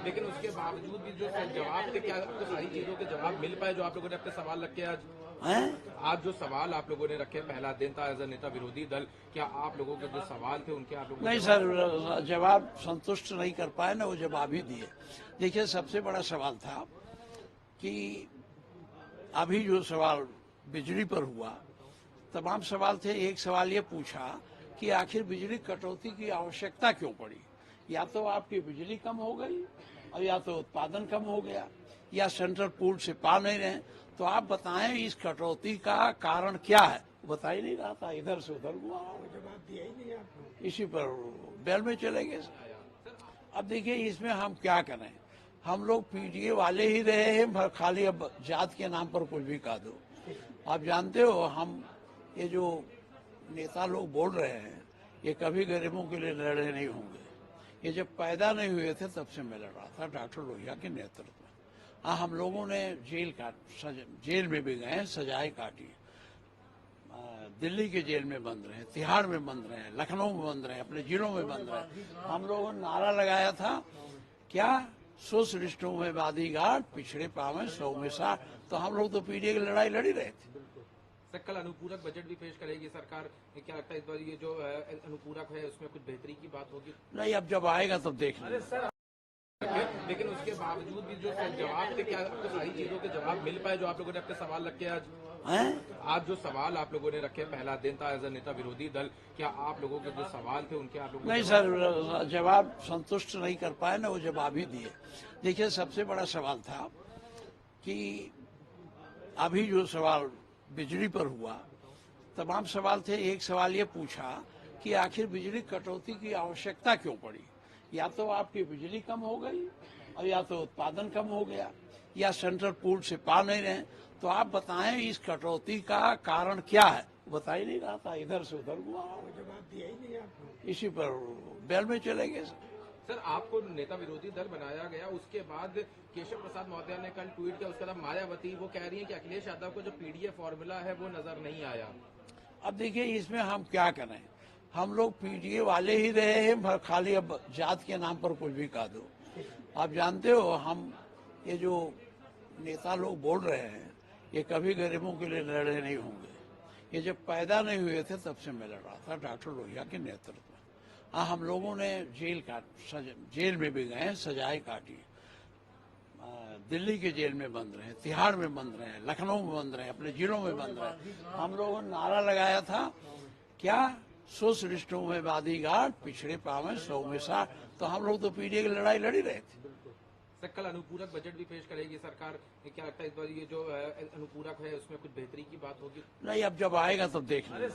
लेकिन उसके बावजूद भी जो जवाब थे, क्या आपको सारी चीजों के जवाब मिल पाए जो आप लोगों ने अपने सवाल रखे आज? आज जो सवाल आप लोगों ने रखे, पहला दिन था एज अ नेता विरोधी दल, क्या आप लोगों के जो सवाल थे उनके आप लोगों नहीं सर, जवाब संतुष्ट नहीं कर पाए ना, वो जवाब ही दिए। देखिए, सबसे बड़ा सवाल था कि अभी जो सवाल बिजली पर हुआ, तमाम सवाल थे। एक सवाल ये पूछा कि आखिर बिजली कटौती की आवश्यकता क्यों पड़ी। या तो आपकी बिजली कम हो गई और या तो उत्पादन कम हो गया, या सेंट्रल पूल से पा नहीं रहे। तो आप बताएं इस कटौती का कारण क्या है। बता ही नहीं रहा था, इधर से उधर हुआ, जवाब दिया ही नहीं आपने। इसी पर बैल में चले गए। अब देखिए, इसमें हम क्या करें। हम लोग पीडीए वाले ही रहे हैं, खाली अब जात के नाम पर कुछ भी कह दो। आप जानते हो, हम ये जो नेता लोग बोल रहे हैं, ये कभी गरीबों के लिए लड़े नहीं होंगे। ये जब पैदा नहीं हुए थे तब से मैं लड़ रहा था डॉक्टर लोहिया के नेतृत्व में। हम लोगों ने जेल में भी गए, सजाएं काटी, दिल्ली के जेल में बंद रहे, तिहाड़ में बंद रहे, लखनऊ में बंद रहे, अपने जिलों में बंद रहे। हम लोगों ने नारा लगाया था, क्या सोशलिस्टों में बादीगार, पिछड़े पावे 100 में 60। तो हम लोग तो पीडीए की लड़ाई लड़ी रहे थे। सर, कल अनुपूरक बजट भी पेश करेगी सरकार, क्या लगता है इस बार ये जो अनुपूरक है उसमें कुछ बेहतरी की बात होगी? नहीं, अब जब आएगा तब देख लेंगे। लेकिन उसके बावजूद भी जो जवाब थे, क्या आपको सारी चीजों के जवाब मिल पाए जो आप लोगों ने अपने सवाल रखे आज? आज जो सवाल आप लोगों ने रखे, पहला दिन था एज अ नेता विरोधी दल, क्या आप लोगों के जो सवाल थे उनके आप लोगों नहीं सर, जवाब संतुष्ट नहीं कर पाए ना, वो जवाब ही दिए। देखिए, सबसे बड़ा सवाल था कि अभी जो सवाल बिजली पर हुआ, तमाम सवाल थे। एक सवाल ये पूछा कि आखिर बिजली कटौती की आवश्यकता क्यों पड़ी। या तो आपकी बिजली कम हो गई और या तो उत्पादन कम हो गया, या सेंट्रल पूल से पा नहीं रहे। तो आप बताएं इस कटौती का कारण क्या है। बता ही नहीं रहा था, इधर से उधर हुआ, जवाब दिया ही नहीं आपने। इसी पर बैल में चले गए। सर, आपको नेता विरोधी दल बनाया गया, उसके बाद केशव प्रसाद मौर्य ने कल ट्वीट किया, उसके बाद मायावती वो कह रही है कि अखिलेश यादव को जो पीडीए फॉर्मूला है वो नजर नहीं आया। अब देखिए, इसमें हम क्या करें। हम लोग पीडीए वाले ही रहे हैं, खाली अब जात के नाम पर कुछ भी कह दो। आप जानते हो, हम ये जो नेता लोग बोल रहे हैं, ये कभी गरीबों के लिए लड़े नहीं होंगे। ये जब पैदा नहीं हुए थे तब से मैं लड़ रहा था डॉक्टर लोहिया के नेतृत्व में। हम लोगों ने जेल में भी गए, सजाएं काटी, दिल्ली के जेल में बंद रहे, तिहाड़ में बंद रहे, लखनऊ में बंद रहे, अपने जिलों में बंद रहे। हम लोगों ने नारा लगाया था, क्या सोशलिस्टों में बादीगार, पिछड़े पावे 100 में 60। तो हम लोग तो पीडीए की लड़ाई लड़ी रहे थे। सर, कल अनुपूरक बजट भी पेश करेगी सरकार, क्या लगता है इस बार ये जो अनुपूरक है उसमें कुछ बेहतरी की बात होगी? नहीं, अब जब आएगा तब देख लेंगे।